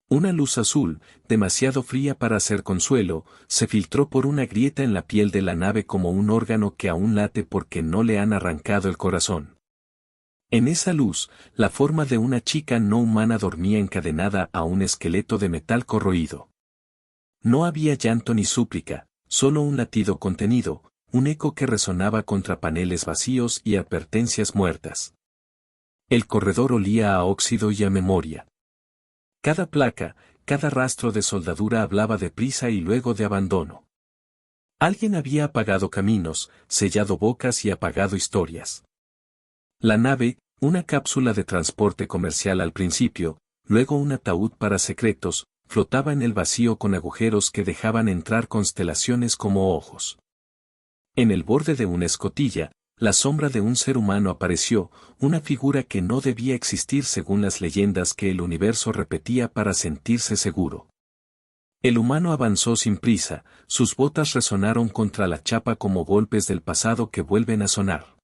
Una luz azul, demasiado fría para ser consuelo, se filtró por una grieta en la piel de la nave como un órgano que aún late porque no le han arrancado el corazón. En esa luz, la forma de una chica no humana dormía encadenada a un esqueleto de metal corroído. No había llanto ni súplica, solo un latido contenido, un eco que resonaba contra paneles vacíos y advertencias muertas. El corredor olía a óxido y a memoria. Cada placa, cada rastro de soldadura hablaba de prisa y luego de abandono. Alguien había apagado caminos, sellado bocas y apagado historias. La nave, una cápsula de transporte comercial al principio, luego un ataúd para secretos, flotaba en el vacío con agujeros que dejaban entrar constelaciones como ojos. En el borde de una escotilla, la sombra de un ser humano apareció, una figura que no debía existir según las leyendas que el universo repetía para sentirse seguro. El humano avanzó sin prisa, sus botas resonaron contra la chapa como golpes del pasado que vuelven a sonar.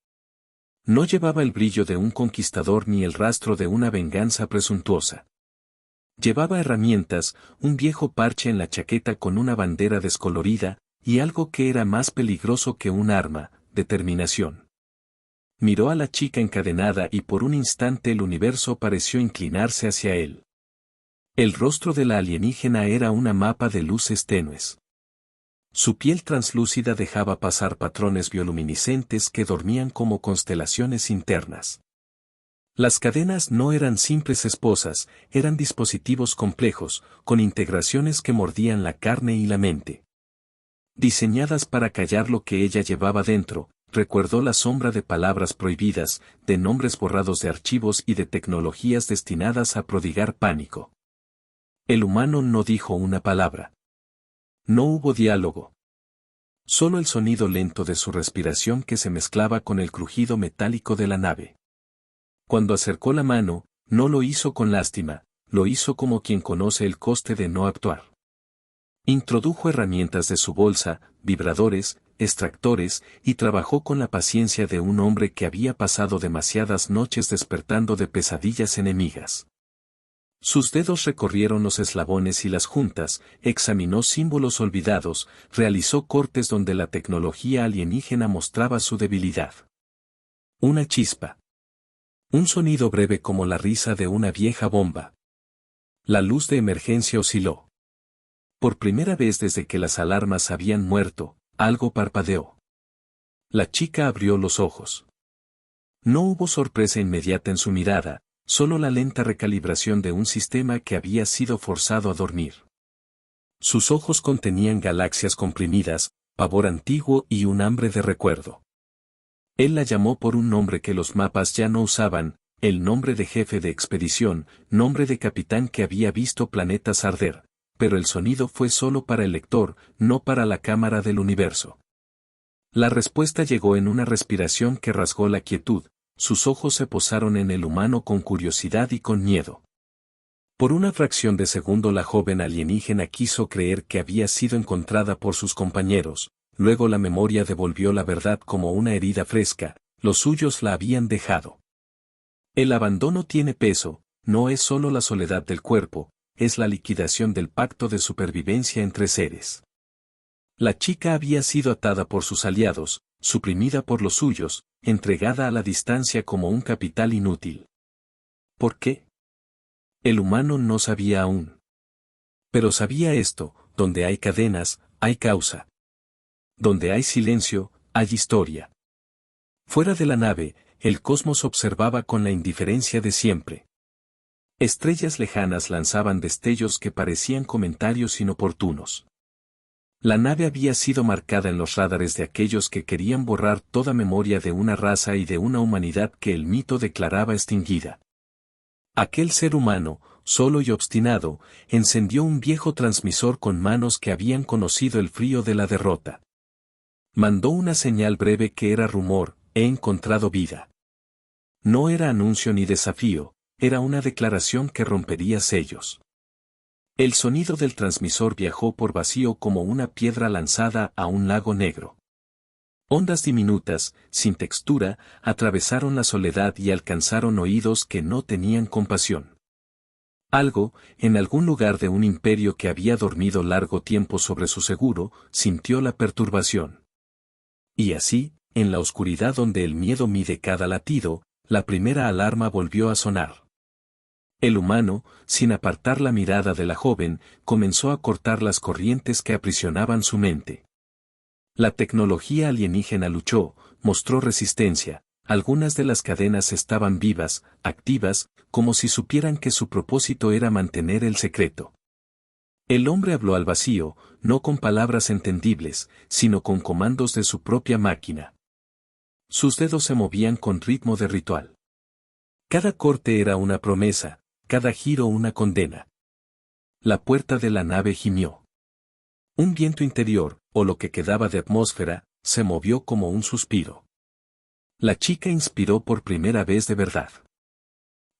No llevaba el brillo de un conquistador ni el rastro de una venganza presuntuosa. Llevaba herramientas, un viejo parche en la chaqueta con una bandera descolorida, y algo que era más peligroso que un arma, determinación. Miró a la chica encadenada y por un instante el universo pareció inclinarse hacia él. El rostro de la alienígena era una mapa de luces tenues. Su piel translúcida dejaba pasar patrones bioluminiscentes que dormían como constelaciones internas. Las cadenas no eran simples esposas, eran dispositivos complejos, con integraciones que mordían la carne y la mente. Diseñadas para callar lo que ella llevaba dentro, recordó la sombra de palabras prohibidas, de nombres borrados de archivos y de tecnologías destinadas a prodigar pánico. El humano no dijo una palabra. No hubo diálogo. Solo el sonido lento de su respiración que se mezclaba con el crujido metálico de la nave. Cuando acercó la mano, no lo hizo con lástima, lo hizo como quien conoce el coste de no actuar. Introdujo herramientas de su bolsa, vibradores, extractores, y trabajó con la paciencia de un hombre que había pasado demasiadas noches despertando de pesadillas enemigas. Sus dedos recorrieron los eslabones y las juntas, examinó símbolos olvidados, realizó cortes donde la tecnología alienígena mostraba su debilidad. Una chispa. Un sonido breve como la risa de una vieja bomba. La luz de emergencia osciló. Por primera vez desde que las alarmas habían muerto, algo parpadeó. La chica abrió los ojos. No hubo sorpresa inmediata en su mirada, solo la lenta recalibración de un sistema que había sido forzado a dormir. Sus ojos contenían galaxias comprimidas, pavor antiguo y un hambre de recuerdo. Él la llamó por un nombre que los mapas ya no usaban, el nombre de jefe de expedición, nombre de capitán que había visto planetas arder, pero el sonido fue solo para el lector, no para la cámara del universo. La respuesta llegó en una respiración que rasgó la quietud, sus ojos se posaron en el humano con curiosidad y con miedo. Por una fracción de segundo la joven alienígena quiso creer que había sido encontrada por sus compañeros, luego la memoria devolvió la verdad como una herida fresca, los suyos la habían dejado. El abandono tiene peso, no es solo la soledad del cuerpo, es la liquidación del pacto de supervivencia entre seres. La chica había sido atada por sus aliados, suprimida por los suyos, entregada a la distancia como un capital inútil. ¿Por qué? El humano no sabía aún. Pero sabía esto, donde hay cadenas, hay causa. Donde hay silencio, hay historia. Fuera de la nave, el cosmos observaba con la indiferencia de siempre. Estrellas lejanas lanzaban destellos que parecían comentarios inoportunos. La nave había sido marcada en los radares de aquellos que querían borrar toda memoria de una raza y de una humanidad que el mito declaraba extinguida. Aquel ser humano, solo y obstinado, encendió un viejo transmisor con manos que habían conocido el frío de la derrota. Mandó una señal breve que era rumor: he encontrado vida. No era anuncio ni desafío, era una declaración que rompería sellos. El sonido del transmisor viajó por vacío como una piedra lanzada a un lago negro. Ondas diminutas, sin textura, atravesaron la soledad y alcanzaron oídos que no tenían compasión. Algo, en algún lugar de un imperio que había dormido largo tiempo sobre su seguro, sintió la perturbación. Y así, en la oscuridad donde el miedo mide cada latido, la primera alarma volvió a sonar. El humano, sin apartar la mirada de la joven, comenzó a cortar las corrientes que aprisionaban su mente. La tecnología alienígena luchó, mostró resistencia, algunas de las cadenas estaban vivas, activas, como si supieran que su propósito era mantener el secreto. El hombre habló al vacío, no con palabras entendibles, sino con comandos de su propia máquina. Sus dedos se movían con ritmo de ritual. Cada corte era una promesa, cada giro una condena. La puerta de la nave gimió. Un viento interior, o lo que quedaba de atmósfera, se movió como un suspiro. La chica inspiró por primera vez de verdad.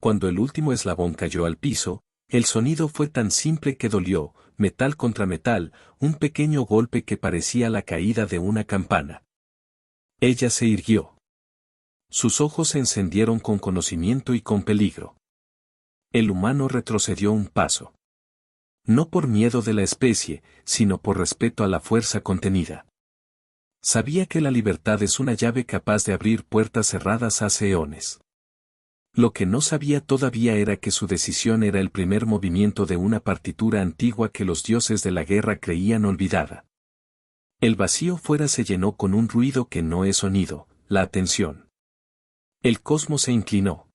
Cuando el último eslabón cayó al piso, el sonido fue tan simple que dolió, metal contra metal, un pequeño golpe que parecía la caída de una campana. Ella se irguió. Sus ojos se encendieron con conocimiento y con peligro. El humano retrocedió un paso. No por miedo de la especie, sino por respeto a la fuerza contenida. Sabía que la libertad es una llave capaz de abrir puertas cerradas hace eones. Lo que no sabía todavía era que su decisión era el primer movimiento de una partitura antigua que los dioses de la guerra creían olvidada. El vacío fuera se llenó con un ruido que no es sonido, la atención. El cosmos se inclinó.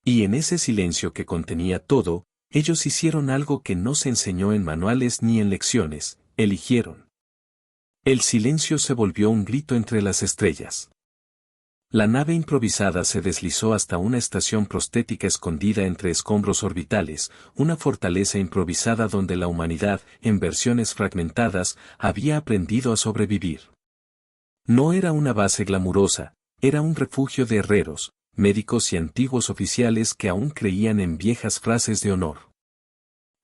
Y en ese silencio que contenía todo, ellos hicieron algo que no se enseñó en manuales ni en lecciones, eligieron. El silencio se volvió un grito entre las estrellas. La nave improvisada se deslizó hasta una estación prostética escondida entre escombros orbitales, una fortaleza improvisada donde la humanidad, en versiones fragmentadas, había aprendido a sobrevivir. No era una base glamurosa, era un refugio de herreros, médicos y antiguos oficiales que aún creían en viejas frases de honor.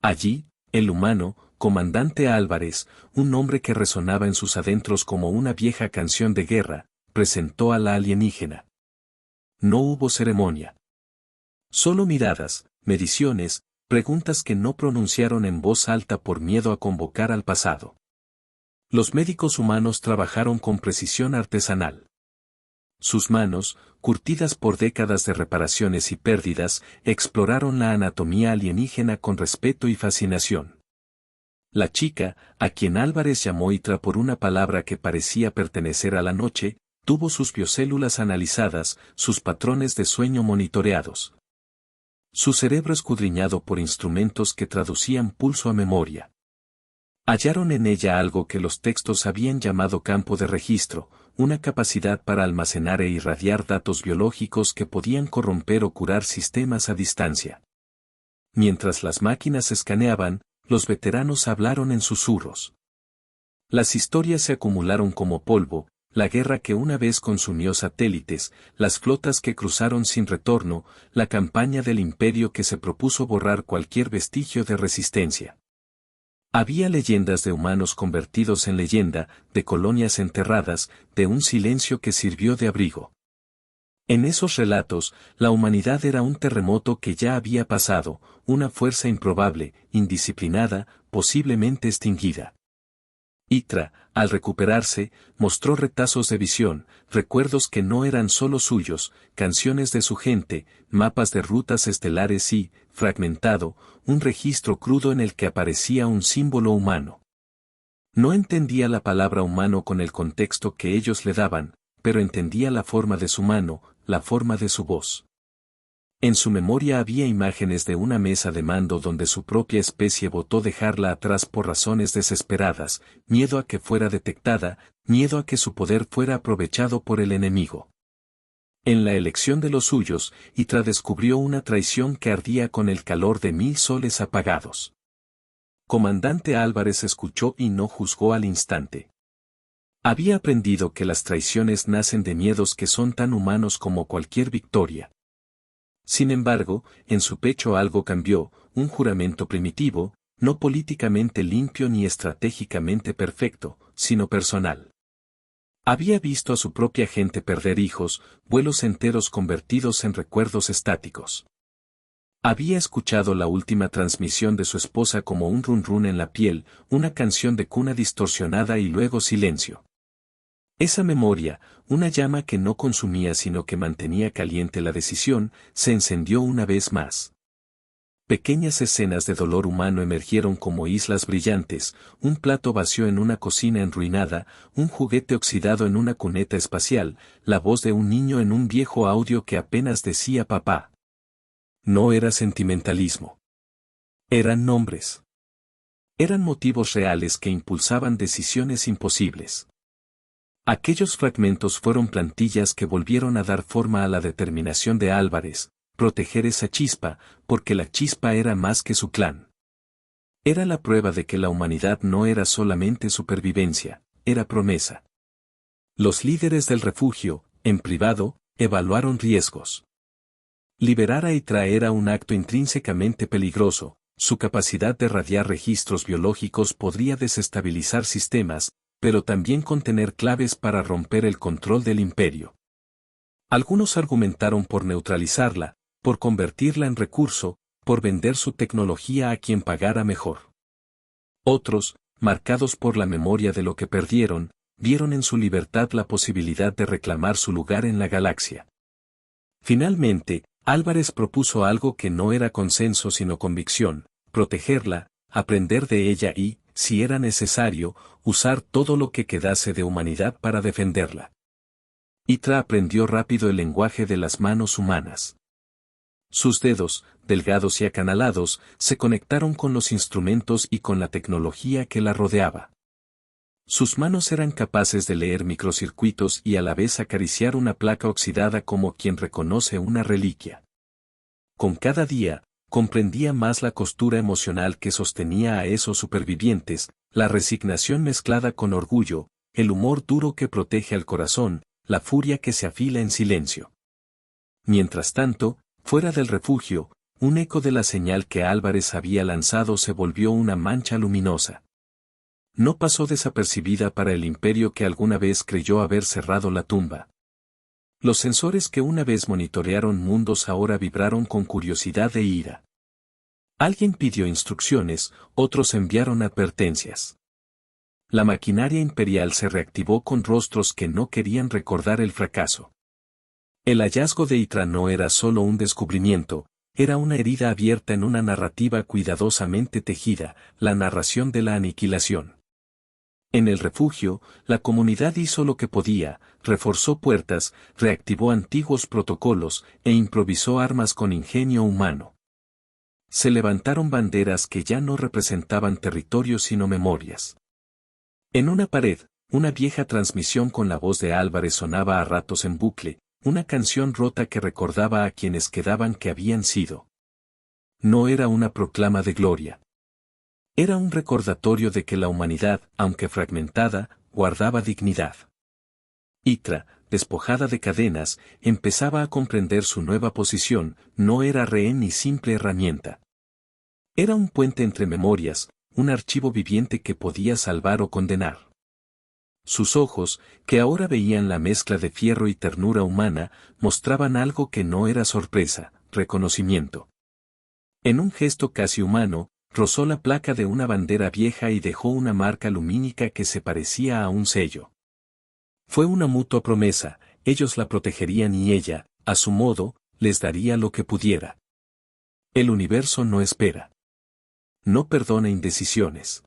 Allí, el humano, comandante Álvarez, un hombre que resonaba en sus adentros como una vieja canción de guerra, presentó a la alienígena. No hubo ceremonia. Solo miradas, mediciones, preguntas que no pronunciaron en voz alta por miedo a convocar al pasado. Los médicos humanos trabajaron con precisión artesanal. Sus manos, curtidas por décadas de reparaciones y pérdidas, exploraron la anatomía alienígena con respeto y fascinación. La chica, a quien Álvarez llamó Itra por una palabra que parecía pertenecer a la noche, tuvo sus biocélulas analizadas, sus patrones de sueño monitoreados. Su cerebro escudriñado por instrumentos que traducían pulso a memoria. Hallaron en ella algo que los textos habían llamado campo de registro, una capacidad para almacenar e irradiar datos biológicos que podían corromper o curar sistemas a distancia. Mientras las máquinas escaneaban, los veteranos hablaron en susurros. Las historias se acumularon como polvo, la guerra que una vez consumió satélites, las flotas que cruzaron sin retorno, la campaña del imperio que se propuso borrar cualquier vestigio de resistencia. Había leyendas de humanos convertidos en leyenda, de colonias enterradas, de un silencio que sirvió de abrigo. En esos relatos, la humanidad era un terremoto que ya había pasado, una fuerza improbable, indisciplinada, posiblemente extinguida. Itra, al recuperarse, mostró retazos de visión, recuerdos que no eran solo suyos, canciones de su gente, mapas de rutas estelares y, fragmentado, un registro crudo en el que aparecía un símbolo humano. No entendía la palabra humano con el contexto que ellos le daban, pero entendía la forma de su mano, la forma de su voz. En su memoria había imágenes de una mesa de mando donde su propia especie votó dejarla atrás por razones desesperadas, miedo a que fuera detectada, miedo a que su poder fuera aprovechado por el enemigo. En la elección de los suyos, Itra descubrió una traición que ardía con el calor de 1000 soles apagados. Comandante Álvarez escuchó y no juzgó al instante. Había aprendido que las traiciones nacen de miedos que son tan humanos como cualquier victoria. Sin embargo, en su pecho algo cambió, un juramento primitivo, no políticamente limpio ni estratégicamente perfecto, sino personal. Había visto a su propia gente perder hijos, vuelos enteros convertidos en recuerdos estáticos. Había escuchado la última transmisión de su esposa como un run run en la piel, una canción de cuna distorsionada y luego silencio. Esa memoria, una llama que no consumía sino que mantenía caliente la decisión, se encendió una vez más. Pequeñas escenas de dolor humano emergieron como islas brillantes, un plato vacío en una cocina enruinada, un juguete oxidado en una cuneta espacial, la voz de un niño en un viejo audio que apenas decía papá. No era sentimentalismo. Eran nombres. Eran motivos reales que impulsaban decisiones imposibles. Aquellos fragmentos fueron plantillas que volvieron a dar forma a la determinación de Álvarez, proteger esa chispa, porque la chispa era más que su clan. Era la prueba de que la humanidad no era solamente supervivencia, era promesa. Los líderes del refugio, en privado, evaluaron riesgos. Liberar a Itra era un acto intrínsecamente peligroso, su capacidad de radiar registros biológicos podría desestabilizar sistemas, pero también contener claves para romper el control del imperio. Algunos argumentaron por neutralizarla, por convertirla en recurso, por vender su tecnología a quien pagara mejor. Otros, marcados por la memoria de lo que perdieron, vieron en su libertad la posibilidad de reclamar su lugar en la galaxia. Finalmente, Álvarez propuso algo que no era consenso sino convicción, protegerla, aprender de ella y, si era necesario, usar todo lo que quedase de humanidad para defenderla. Itra aprendió rápido el lenguaje de las manos humanas. Sus dedos, delgados y acanalados, se conectaron con los instrumentos y con la tecnología que la rodeaba. Sus manos eran capaces de leer microcircuitos y a la vez acariciar una placa oxidada como quien reconoce una reliquia. Con cada día, comprendía más la costura emocional que sostenía a esos supervivientes, la resignación mezclada con orgullo, el humor duro que protege al corazón, la furia que se afila en silencio. Mientras tanto, fuera del refugio, un eco de la señal que Álvarez había lanzado se volvió una mancha luminosa. No pasó desapercibida para el imperio que alguna vez creyó haber cerrado la tumba. Los sensores que una vez monitorearon mundos ahora vibraron con curiosidad e ira. Alguien pidió instrucciones, otros enviaron advertencias. La maquinaria imperial se reactivó con rostros que no querían recordar el fracaso. El hallazgo de Itra no era solo un descubrimiento, era una herida abierta en una narrativa cuidadosamente tejida, la narración de la aniquilación. En el refugio, la comunidad hizo lo que podía, reforzó puertas, reactivó antiguos protocolos e improvisó armas con ingenio humano. Se levantaron banderas que ya no representaban territorios sino memorias. En una pared, una vieja transmisión con la voz de Álvarez sonaba a ratos en bucle, una canción rota que recordaba a quienes quedaban que habían sido. No era una proclama de gloria. Era un recordatorio de que la humanidad, aunque fragmentada, guardaba dignidad. Itra, despojada de cadenas, empezaba a comprender su nueva posición, no era rehén ni simple herramienta. Era un puente entre memorias, un archivo viviente que podía salvar o condenar. Sus ojos, que ahora veían la mezcla de fierro y ternura humana, mostraban algo que no era sorpresa, reconocimiento. En un gesto casi humano, rozó la placa de una bandera vieja y dejó una marca lumínica que se parecía a un sello. Fue una mutua promesa, ellos la protegerían y ella, a su modo, les daría lo que pudiera. El universo no espera. No perdona indecisiones.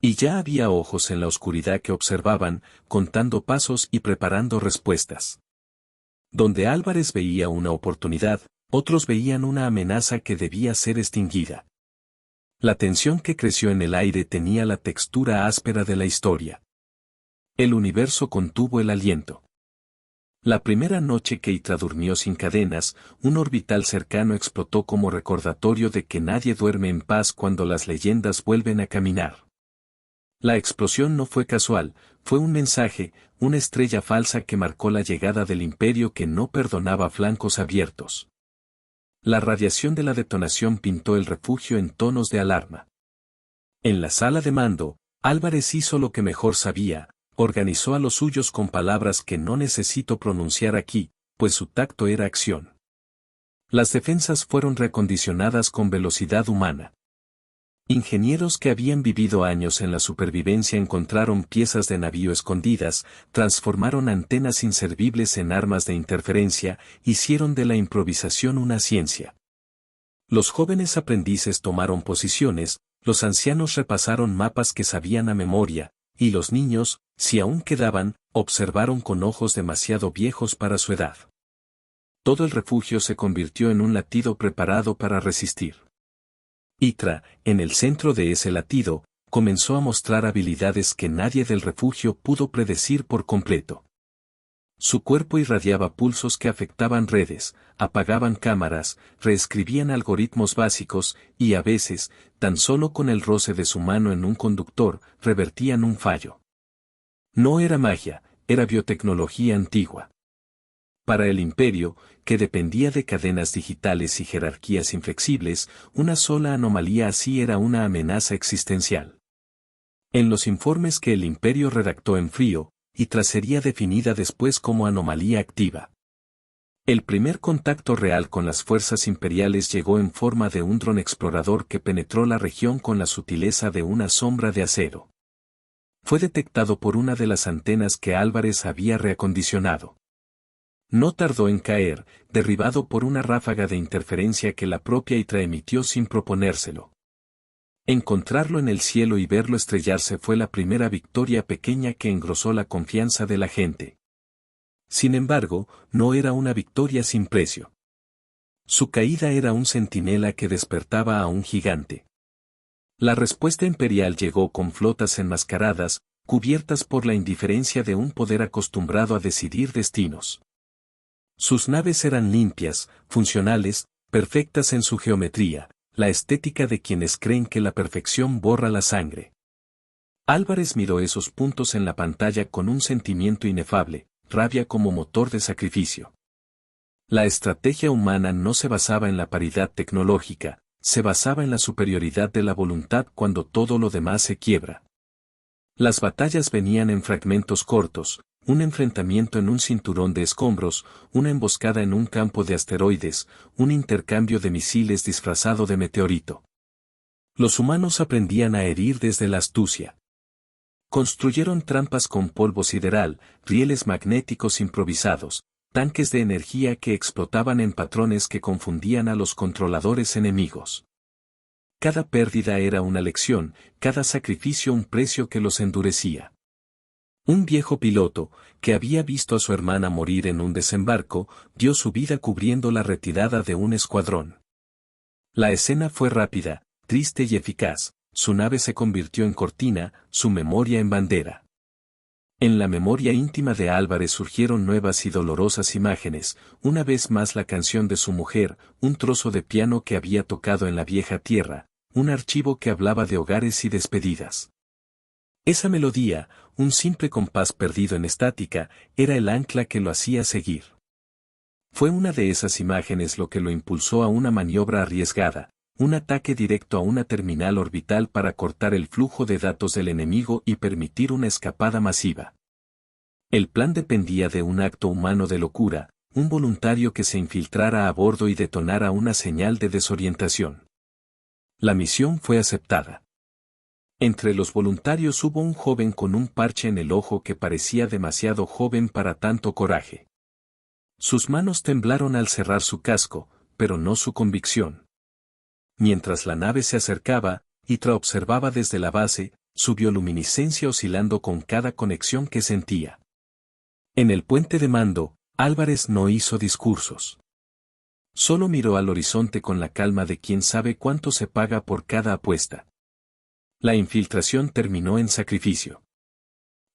Y ya había ojos en la oscuridad que observaban, contando pasos y preparando respuestas. Donde Álvarez veía una oportunidad, otros veían una amenaza que debía ser extinguida. La tensión que creció en el aire tenía la textura áspera de la historia. El universo contuvo el aliento. La primera noche que Itra durmió sin cadenas, un orbital cercano explotó como recordatorio de que nadie duerme en paz cuando las leyendas vuelven a caminar. La explosión no fue casual, fue un mensaje, una estrella falsa que marcó la llegada del imperio que no perdonaba flancos abiertos. La radiación de la detonación pintó el refugio en tonos de alarma. En la sala de mando, Álvarez hizo lo que mejor sabía, organizó a los suyos con palabras que no necesito pronunciar aquí, pues su tacto era acción. Las defensas fueron reacondicionadas con velocidad humana. Ingenieros que habían vivido años en la supervivencia encontraron piezas de navío escondidas, transformaron antenas inservibles en armas de interferencia, hicieron de la improvisación una ciencia. Los jóvenes aprendices tomaron posiciones, los ancianos repasaron mapas que sabían a memoria, y los niños, si aún quedaban, observaron con ojos demasiado viejos para su edad. Todo el refugio se convirtió en un latido preparado para resistir. Itra, en el centro de ese latido, comenzó a mostrar habilidades que nadie del refugio pudo predecir por completo. Su cuerpo irradiaba pulsos que afectaban redes, apagaban cámaras, reescribían algoritmos básicos, y a veces, tan solo con el roce de su mano en un conductor, revertían un fallo. No era magia, era biotecnología antigua. Para el imperio, que dependía de cadenas digitales y jerarquías inflexibles, una sola anomalía así era una amenaza existencial. En los informes que el imperio redactó en frío, Itra sería definida después como anomalía activa. El primer contacto real con las fuerzas imperiales llegó en forma de un dron explorador que penetró la región con la sutileza de una sombra de acero. Fue detectado por una de las antenas que Álvarez había reacondicionado. No tardó en caer, derribado por una ráfaga de interferencia que la propia Itra emitió sin proponérselo. Encontrarlo en el cielo y verlo estrellarse fue la primera victoria pequeña que engrosó la confianza de la gente. Sin embargo, no era una victoria sin precio. Su caída era un centinela que despertaba a un gigante. La respuesta imperial llegó con flotas enmascaradas, cubiertas por la indiferencia de un poder acostumbrado a decidir destinos. Sus naves eran limpias, funcionales, perfectas en su geometría, la estética de quienes creen que la perfección borra la sangre. Álvarez miró esos puntos en la pantalla con un sentimiento inefable, rabia como motor de sacrificio. La estrategia humana no se basaba en la paridad tecnológica, se basaba en la superioridad de la voluntad cuando todo lo demás se quiebra. Las batallas venían en fragmentos cortos, un enfrentamiento en un cinturón de escombros, una emboscada en un campo de asteroides, un intercambio de misiles disfrazado de meteorito. Los humanos aprendían a herir desde la astucia. Construyeron trampas con polvo sideral, rieles magnéticos improvisados, tanques de energía que explotaban en patrones que confundían a los controladores enemigos. Cada pérdida era una lección, cada sacrificio un precio que los endurecía. Un viejo piloto, que había visto a su hermana morir en un desembarco, dio su vida cubriendo la retirada de un escuadrón. La escena fue rápida, triste y eficaz, su nave se convirtió en cortina, su memoria en bandera. En la memoria íntima de Álvarez surgieron nuevas y dolorosas imágenes, una vez más la canción de su mujer, un trozo de piano que había tocado en la vieja tierra, un archivo que hablaba de hogares y despedidas. Esa melodía, un simple compás perdido en estática, era el ancla que lo hacía seguir. Fue una de esas imágenes lo que lo impulsó a una maniobra arriesgada, un ataque directo a una terminal orbital para cortar el flujo de datos del enemigo y permitir una escapada masiva. El plan dependía de un acto humano de locura, un voluntario que se infiltrara a bordo y detonara una señal de desorientación. La misión fue aceptada. Entre los voluntarios hubo un joven con un parche en el ojo que parecía demasiado joven para tanto coraje. Sus manos temblaron al cerrar su casco, pero no su convicción. Mientras la nave se acercaba, Itra observaba desde la base, su bioluminiscencia oscilando con cada conexión que sentía. En el puente de mando, Álvarez no hizo discursos. Solo miró al horizonte con la calma de quien sabe cuánto se paga por cada apuesta. La infiltración terminó en sacrificio.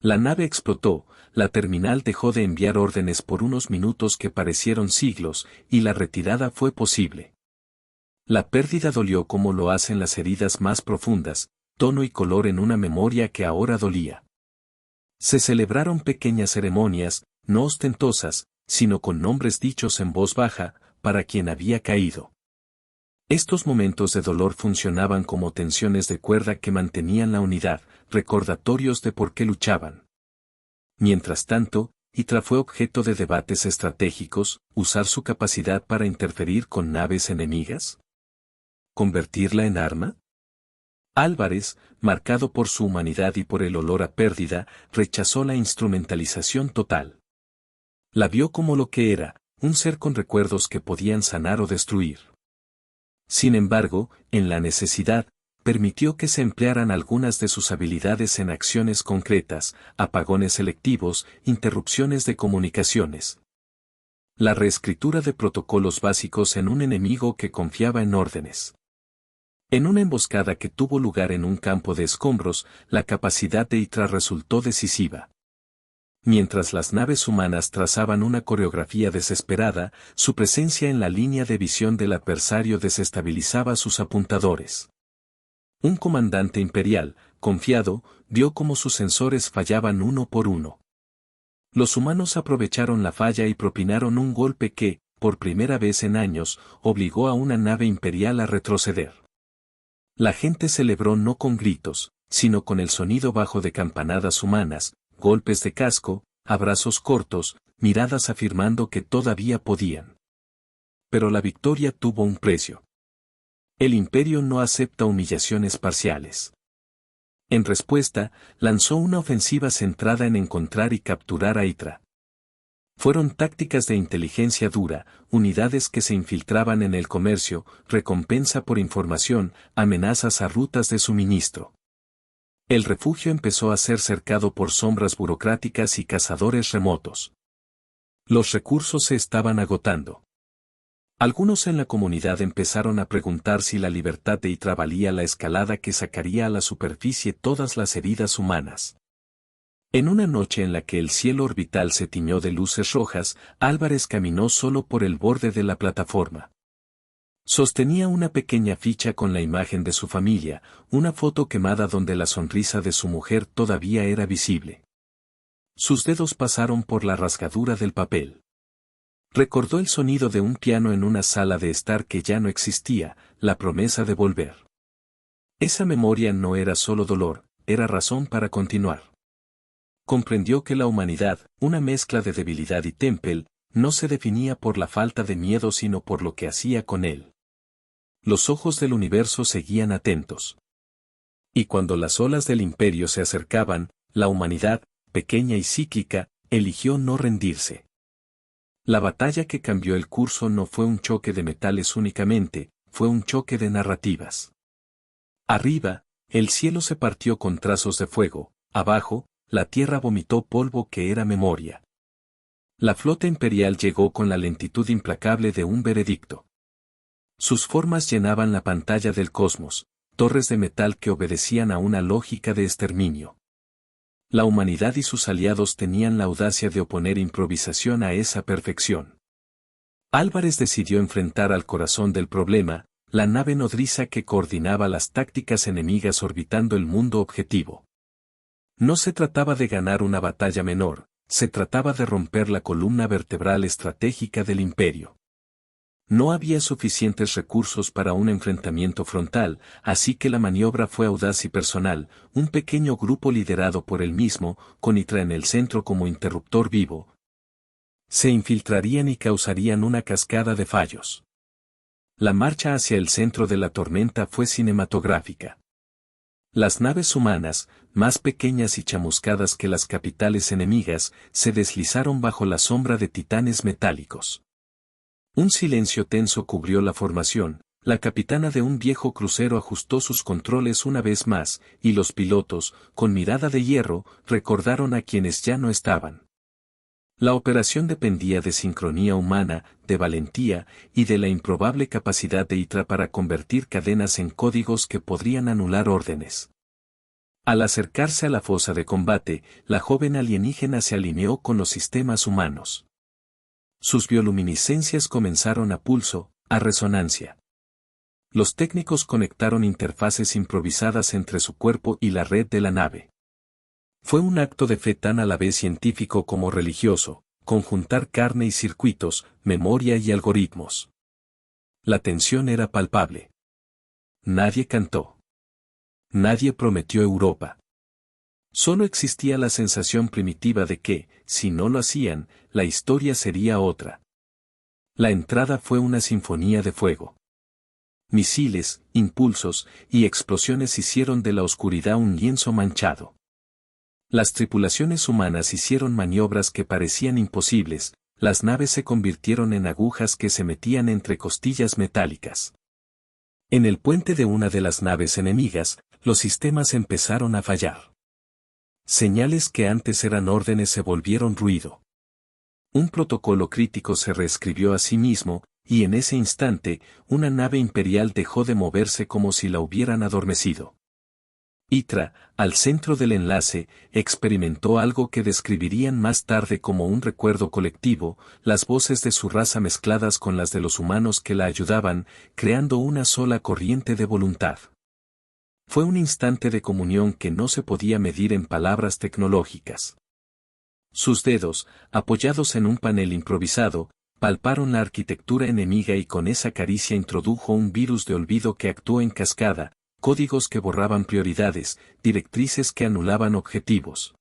La nave explotó, la terminal dejó de enviar órdenes por unos minutos que parecieron siglos, y la retirada fue posible. La pérdida dolió como lo hacen las heridas más profundas, tono y color en una memoria que ahora dolía. Se celebraron pequeñas ceremonias, no ostentosas, sino con nombres dichos en voz baja, para quien había caído. Estos momentos de dolor funcionaban como tensiones de cuerda que mantenían la unidad, recordatorios de por qué luchaban. Mientras tanto, Hitra fue objeto de debates estratégicos, usar su capacidad para interferir con naves enemigas. ¿Convertirla en arma? Álvarez, marcado por su humanidad y por el olor a pérdida, rechazó la instrumentalización total. La vio como lo que era, un ser con recuerdos que podían sanar o destruir. Sin embargo, en la necesidad, permitió que se emplearan algunas de sus habilidades en acciones concretas, apagones selectivos, interrupciones de comunicaciones. La reescritura de protocolos básicos en un enemigo que confiaba en órdenes. En una emboscada que tuvo lugar en un campo de escombros, la capacidad de Hitra resultó decisiva. Mientras las naves humanas trazaban una coreografía desesperada, su presencia en la línea de visión del adversario desestabilizaba sus apuntadores. Un comandante imperial, confiado, vio cómo sus sensores fallaban uno por uno. Los humanos aprovecharon la falla y propinaron un golpe que, por primera vez en años, obligó a una nave imperial a retroceder. La gente celebró no con gritos, sino con el sonido bajo de campanadas humanas, golpes de casco, abrazos cortos, miradas afirmando que todavía podían. Pero la victoria tuvo un precio. El imperio no acepta humillaciones parciales. En respuesta, lanzó una ofensiva centrada en encontrar y capturar a Hitra. Fueron tácticas de inteligencia dura, unidades que se infiltraban en el comercio, recompensa por información, amenazas a rutas de suministro. El refugio empezó a ser cercado por sombras burocráticas y cazadores remotos. Los recursos se estaban agotando. Algunos en la comunidad empezaron a preguntar si la libertad de Hitra valía la escalada que sacaría a la superficie todas las heridas humanas. En una noche en la que el cielo orbital se tiñó de luces rojas, Álvarez caminó solo por el borde de la plataforma. Sostenía una pequeña ficha con la imagen de su familia, una foto quemada donde la sonrisa de su mujer todavía era visible. Sus dedos pasaron por la rasgadura del papel. Recordó el sonido de un piano en una sala de estar que ya no existía, la promesa de volver. Esa memoria no era solo dolor, era razón para continuar. Comprendió que la humanidad, una mezcla de debilidad y tempel, no se definía por la falta de miedo sino por lo que hacía con él. Los ojos del universo seguían atentos. Y cuando las olas del imperio se acercaban, la humanidad, pequeña y cíclica, eligió no rendirse. La batalla que cambió el curso no fue un choque de metales únicamente, fue un choque de narrativas. Arriba, el cielo se partió con trazos de fuego, abajo, la tierra vomitó polvo que era memoria. La flota imperial llegó con la lentitud implacable de un veredicto. Sus formas llenaban la pantalla del cosmos, torres de metal que obedecían a una lógica de exterminio. La humanidad y sus aliados tenían la audacia de oponer improvisación a esa perfección. Álvarez decidió enfrentar al corazón del problema, la nave nodriza que coordinaba las tácticas enemigas orbitando el mundo objetivo. No se trataba de ganar una batalla menor, se trataba de romper la columna vertebral estratégica del imperio. No había suficientes recursos para un enfrentamiento frontal, así que la maniobra fue audaz y personal, un pequeño grupo liderado por él mismo, con Hitra en el centro como interruptor vivo. Se infiltrarían y causarían una cascada de fallos. La marcha hacia el centro de la tormenta fue cinematográfica. Las naves humanas, más pequeñas y chamuscadas que las capitales enemigas, se deslizaron bajo la sombra de titanes metálicos. Un silencio tenso cubrió la formación, la capitana de un viejo crucero ajustó sus controles una vez más, y los pilotos, con mirada de hierro, recordaron a quienes ya no estaban. La operación dependía de sincronía humana, de valentía, y de la improbable capacidad de Hitra para convertir cadenas en códigos que podrían anular órdenes. Al acercarse a la fosa de combate, la joven alienígena se alineó con los sistemas humanos. Sus bioluminiscencias comenzaron a pulso, a resonancia. Los técnicos conectaron interfaces improvisadas entre su cuerpo y la red de la nave. Fue un acto de fe tan a la vez científico como religioso, conjuntar carne y circuitos, memoria y algoritmos. La tensión era palpable. Nadie cantó. Nadie prometió Europa. Solo existía la sensación primitiva de que, si no lo hacían, la historia sería otra. La entrada fue una sinfonía de fuego. Misiles, impulsos y explosiones hicieron de la oscuridad un lienzo manchado. Las tripulaciones humanas hicieron maniobras que parecían imposibles, las naves se convirtieron en agujas que se metían entre costillas metálicas. En el puente de una de las naves enemigas, los sistemas empezaron a fallar. Señales que antes eran órdenes se volvieron ruido. Un protocolo crítico se reescribió a sí mismo, y en ese instante, una nave imperial dejó de moverse como si la hubieran adormecido. Itra, al centro del enlace, experimentó algo que describirían más tarde como un recuerdo colectivo, las voces de su raza mezcladas con las de los humanos que la ayudaban, creando una sola corriente de voluntad. Fue un instante de comunión que no se podía medir en palabras tecnológicas. Sus dedos, apoyados en un panel improvisado, palparon la arquitectura enemiga y con esa caricia introdujo un virus de olvido que actuó en cascada, códigos que borraban prioridades, directrices que anulaban objetivos.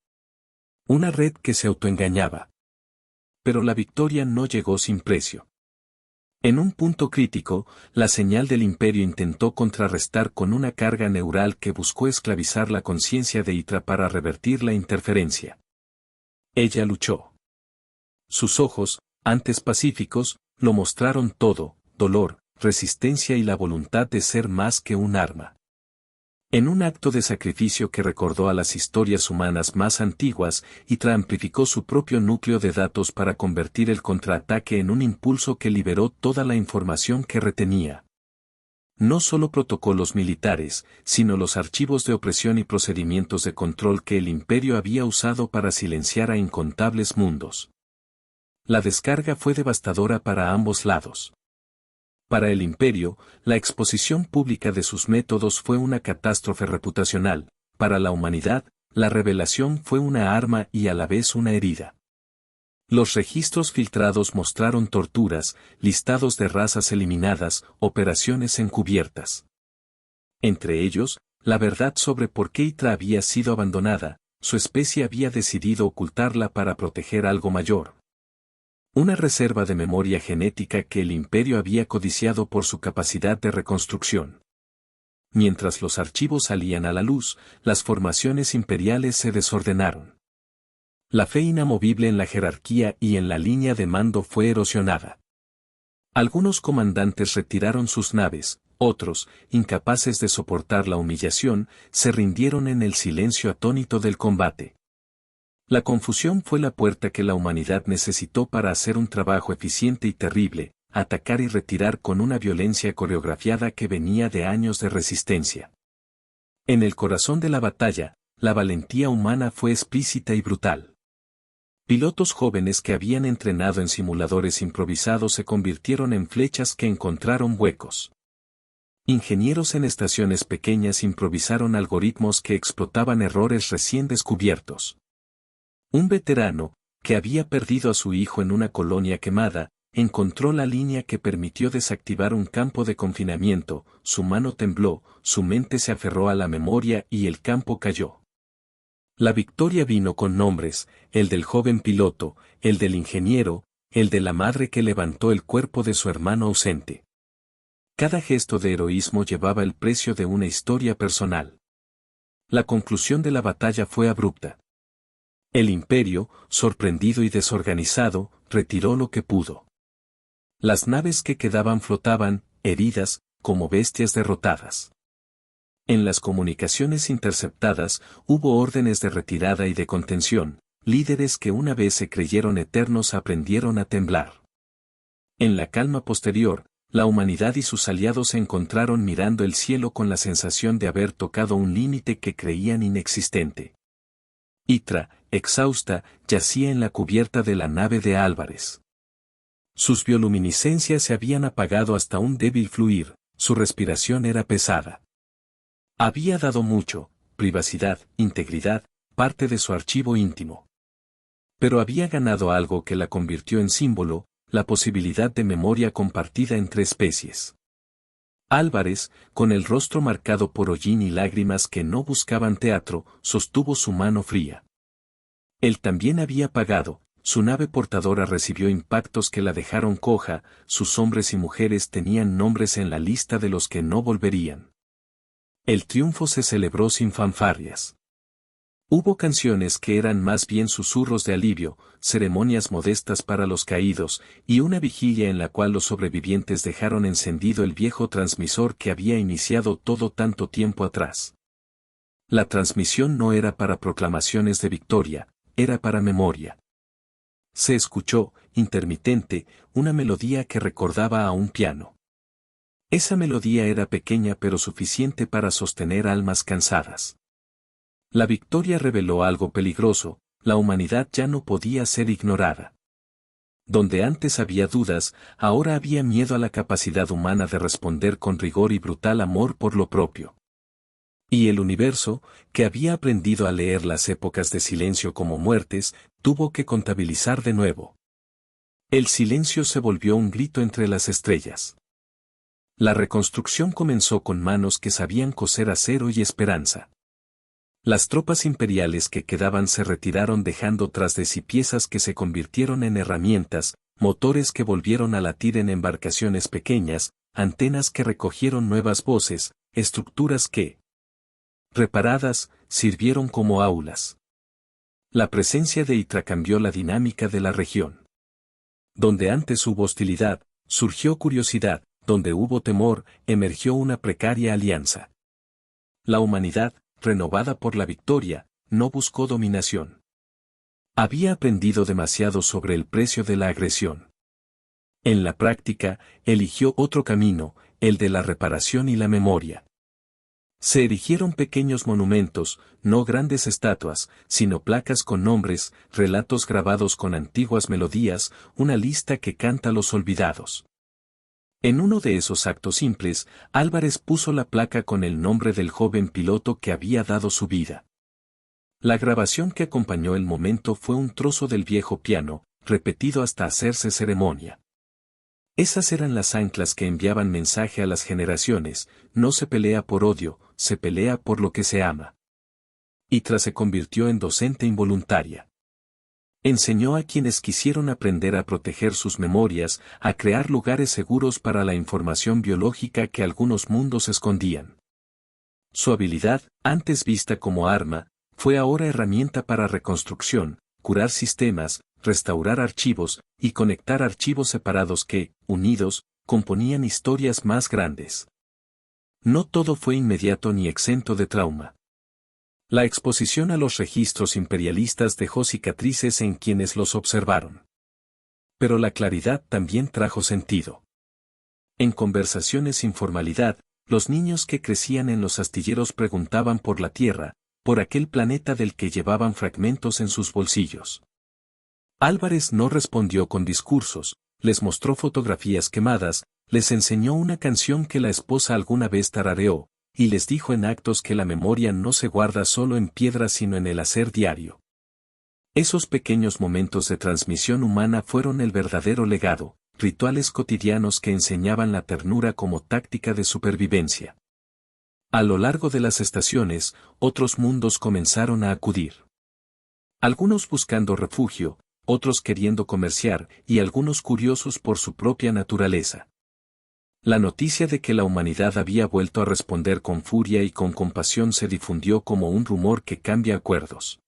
Una red que se autoengañaba. Pero la victoria no llegó sin precio. En un punto crítico, la señal del imperio intentó contrarrestar con una carga neural que buscó esclavizar la conciencia de Itra para revertir la interferencia. Ella luchó. Sus ojos, antes pacíficos, lo mostraron todo, dolor, resistencia y la voluntad de ser más que un arma. En un acto de sacrificio que recordó a las historias humanas más antiguas, Itra amplificó su propio núcleo de datos para convertir el contraataque en un impulso que liberó toda la información que retenía. No solo protocolos militares, sino los archivos de opresión y procedimientos de control que el imperio había usado para silenciar a incontables mundos. La descarga fue devastadora para ambos lados. Para el imperio, la exposición pública de sus métodos fue una catástrofe reputacional, para la humanidad, la revelación fue una arma y a la vez una herida. Los registros filtrados mostraron torturas, listados de razas eliminadas, operaciones encubiertas. Entre ellos, la verdad sobre por qué Itra había sido abandonada, su especie había decidido ocultarla para proteger algo mayor. Una reserva de memoria genética que el imperio había codiciado por su capacidad de reconstrucción. Mientras los archivos salían a la luz, las formaciones imperiales se desordenaron. La fe inamovible en la jerarquía y en la línea de mando fue erosionada. Algunos comandantes retiraron sus naves, otros, incapaces de soportar la humillación, se rindieron en el silencio atónito del combate. La confusión fue la puerta que la humanidad necesitó para hacer un trabajo eficiente y terrible, atacar y retirar con una violencia coreografiada que venía de años de resistencia. En el corazón de la batalla, la valentía humana fue explícita y brutal. Pilotos jóvenes que habían entrenado en simuladores improvisados se convirtieron en flechas que encontraron huecos. Ingenieros en estaciones pequeñas improvisaron algoritmos que explotaban errores recién descubiertos. Un veterano, que había perdido a su hijo en una colonia quemada, encontró la línea que permitió desactivar un campo de confinamiento, su mano tembló, su mente se aferró a la memoria y el campo cayó. La victoria vino con nombres, el del joven piloto, el del ingeniero, el de la madre que levantó el cuerpo de su hermano ausente. Cada gesto de heroísmo llevaba el precio de una historia personal. La conclusión de la batalla fue abrupta. El imperio, sorprendido y desorganizado, retiró lo que pudo. Las naves que quedaban flotaban, heridas, como bestias derrotadas. En las comunicaciones interceptadas, hubo órdenes de retirada y de contención, líderes que una vez se creyeron eternos aprendieron a temblar. En la calma posterior, la humanidad y sus aliados se encontraron mirando el cielo con la sensación de haber tocado un límite que creían inexistente. Itra, exhausta, yacía en la cubierta de la nave de Álvarez. Sus bioluminiscencias se habían apagado hasta un débil fluir, su respiración era pesada. Había dado mucho, privacidad, integridad, parte de su archivo íntimo. Pero había ganado algo que la convirtió en símbolo, la posibilidad de memoria compartida entre especies. Álvarez, con el rostro marcado por hollín y lágrimas que no buscaban teatro, sostuvo su mano fría. Él también había pagado, su nave portadora recibió impactos que la dejaron coja, sus hombres y mujeres tenían nombres en la lista de los que no volverían. El triunfo se celebró sin fanfarrias. Hubo canciones que eran más bien susurros de alivio, ceremonias modestas para los caídos, y una vigilia en la cual los sobrevivientes dejaron encendido el viejo transmisor que había iniciado todo tanto tiempo atrás. La transmisión no era para proclamaciones de victoria, era para memoria. Se escuchó, intermitente, una melodía que recordaba a un piano. Esa melodía era pequeña pero suficiente para sostener almas cansadas. La victoria reveló algo peligroso, la humanidad ya no podía ser ignorada. Donde antes había dudas, ahora había miedo a la capacidad humana de responder con rigor y brutal amor por lo propio. Y el universo, que había aprendido a leer las épocas de silencio como muertes, tuvo que contabilizar de nuevo. El silencio se volvió un grito entre las estrellas. La reconstrucción comenzó con manos que sabían coser acero y esperanza. Las tropas imperiales que quedaban se retiraron dejando tras de sí piezas que se convirtieron en herramientas, motores que volvieron a latir en embarcaciones pequeñas, antenas que recogieron nuevas voces, estructuras que, reparadas, sirvieron como aulas. La presencia de Hitra cambió la dinámica de la región. Donde antes hubo hostilidad, surgió curiosidad, donde hubo temor, emergió una precaria alianza. La humanidad, renovada por la victoria, no buscó dominación. Había aprendido demasiado sobre el precio de la agresión. En la práctica, eligió otro camino, el de la reparación y la memoria. Se erigieron pequeños monumentos, no grandes estatuas, sino placas con nombres, relatos grabados con antiguas melodías, una lista que canta los olvidados. En uno de esos actos simples, Álvarez puso la placa con el nombre del joven piloto que había dado su vida. La grabación que acompañó el momento fue un trozo del viejo piano, repetido hasta hacerse ceremonia. Esas eran las anclas que enviaban mensaje a las generaciones: no se pelea por odio, se pelea por lo que se ama. Hitra se convirtió en docente involuntaria. Enseñó a quienes quisieron aprender a proteger sus memorias, a crear lugares seguros para la información biológica que algunos mundos escondían. Su habilidad, antes vista como arma, fue ahora herramienta para reconstrucción, curar sistemas, restaurar archivos, y conectar archivos separados que, unidos, componían historias más grandes. No todo fue inmediato ni exento de trauma. La exposición a los registros imperialistas dejó cicatrices en quienes los observaron. Pero la claridad también trajo sentido. En conversaciones sin formalidad, los niños que crecían en los astilleros preguntaban por la Tierra, por aquel planeta del que llevaban fragmentos en sus bolsillos. Álvarez no respondió con discursos, les mostró fotografías quemadas, les enseñó una canción que la esposa alguna vez tarareó, y les dijo en actos que la memoria no se guarda solo en piedra sino en el hacer diario. Esos pequeños momentos de transmisión humana fueron el verdadero legado, rituales cotidianos que enseñaban la ternura como táctica de supervivencia. A lo largo de las estaciones, otros mundos comenzaron a acudir. Algunos buscando refugio, otros queriendo comerciar, y algunos curiosos por su propia naturaleza. La noticia de que la humanidad había vuelto a responder con furia y con compasión se difundió como un rumor que cambia acuerdos.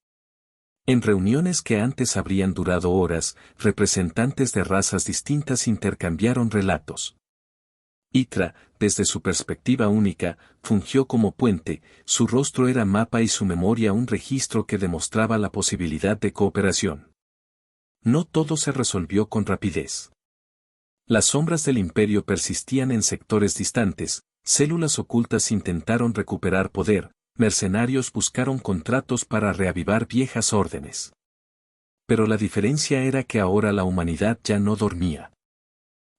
En reuniones que antes habrían durado horas, representantes de razas distintas intercambiaron relatos. Hitra, desde su perspectiva única, fungió como puente, su rostro era mapa y su memoria un registro que demostraba la posibilidad de cooperación. No todo se resolvió con rapidez. Las sombras del imperio persistían en sectores distantes, células ocultas intentaron recuperar poder, mercenarios buscaron contratos para reavivar viejas órdenes. Pero la diferencia era que ahora la humanidad ya no dormía.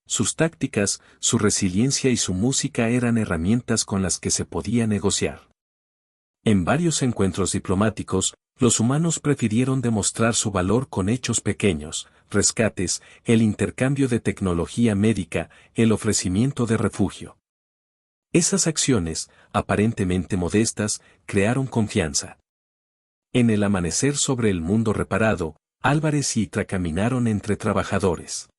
Sus tácticas, su resiliencia y su música eran herramientas con las que se podía negociar. En varios encuentros diplomáticos, los humanos prefirieron demostrar su valor con hechos pequeños, rescates, el intercambio de tecnología médica, el ofrecimiento de refugio. Esas acciones, aparentemente modestas, crearon confianza. En el amanecer sobre el mundo reparado, Álvarez y Itra caminaron entre trabajadores.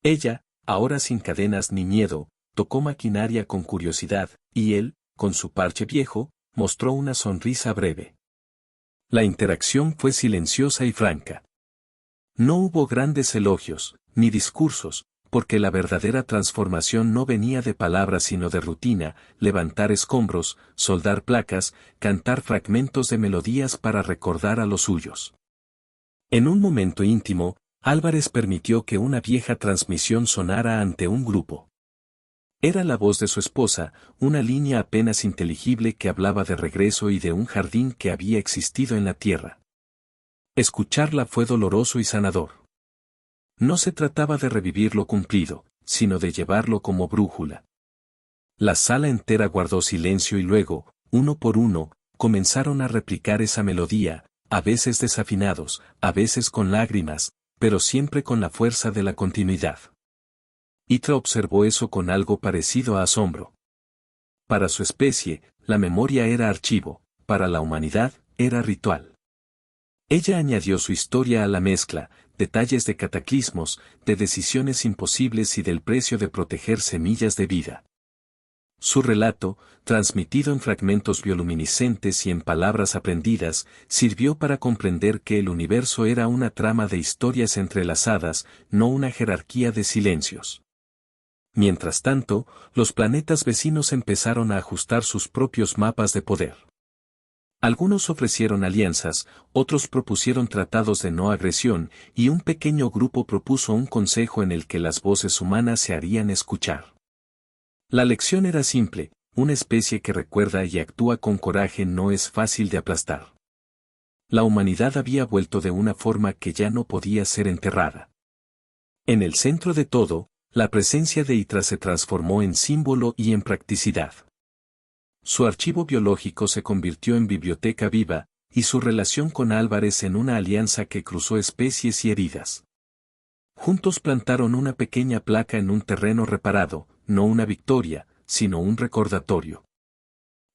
Ella, ahora sin cadenas ni miedo, tocó maquinaria con curiosidad, y él, con su parche viejo, mostró una sonrisa breve. La interacción fue silenciosa y franca. No hubo grandes elogios, ni discursos, porque la verdadera transformación no venía de palabras sino de rutina, levantar escombros, soldar placas, cantar fragmentos de melodías para recordar a los suyos. En un momento íntimo, Álvarez permitió que una vieja transmisión sonara ante un grupo. Era la voz de su esposa, una línea apenas inteligible que hablaba de regreso y de un jardín que había existido en la tierra. Escucharla fue doloroso y sanador. No se trataba de revivir lo cumplido, sino de llevarlo como brújula. La sala entera guardó silencio y luego, uno por uno, comenzaron a replicar esa melodía, a veces desafinados, a veces con lágrimas, pero siempre con la fuerza de la continuidad. Itra observó eso con algo parecido a asombro. Para su especie, la memoria era archivo, para la humanidad, era ritual. Ella añadió su historia a la mezcla, detalles de cataclismos, de decisiones imposibles y del precio de proteger semillas de vida. Su relato, transmitido en fragmentos bioluminiscentes y en palabras aprendidas, sirvió para comprender que el universo era una trama de historias entrelazadas, no una jerarquía de silencios. Mientras tanto, los planetas vecinos empezaron a ajustar sus propios mapas de poder. Algunos ofrecieron alianzas, otros propusieron tratados de no agresión, y un pequeño grupo propuso un consejo en el que las voces humanas se harían escuchar. La lección era simple: una especie que recuerda y actúa con coraje no es fácil de aplastar. La humanidad había vuelto de una forma que ya no podía ser enterrada. En el centro de todo, la presencia de Itra se transformó en símbolo y en practicidad. Su archivo biológico se convirtió en biblioteca viva, y su relación con Álvarez en una alianza que cruzó especies y heridas. Juntos plantaron una pequeña placa en un terreno reparado, no una victoria, sino un recordatorio.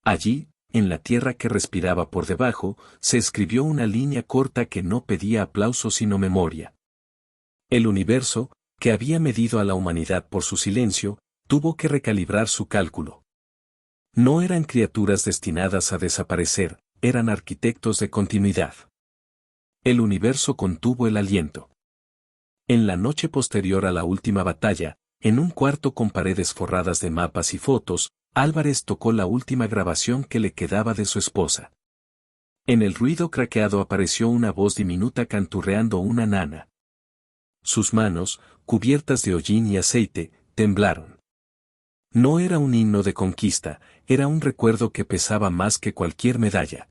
Allí, en la tierra que respiraba por debajo, se escribió una línea corta que no pedía aplauso sino memoria. El universo, que había medido a la humanidad por su silencio, tuvo que recalibrar su cálculo. No eran criaturas destinadas a desaparecer, eran arquitectos de continuidad. El universo contuvo el aliento. En la noche posterior a la última batalla, en un cuarto con paredes forradas de mapas y fotos, Álvarez tocó la última grabación que le quedaba de su esposa. En el ruido craqueado apareció una voz diminuta canturreando una nana. Sus manos, cubiertas de hollín y aceite, temblaron. No era un himno de conquista, era un recuerdo que pesaba más que cualquier medalla.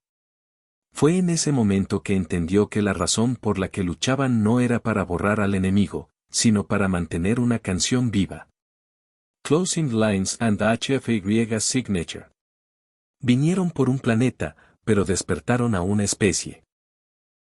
Fue en ese momento que entendió que la razón por la que luchaban no era para borrar al enemigo, sino para mantener una canción viva. Closing Lines and HFY Signature. Vinieron por un planeta, pero despertaron a una especie.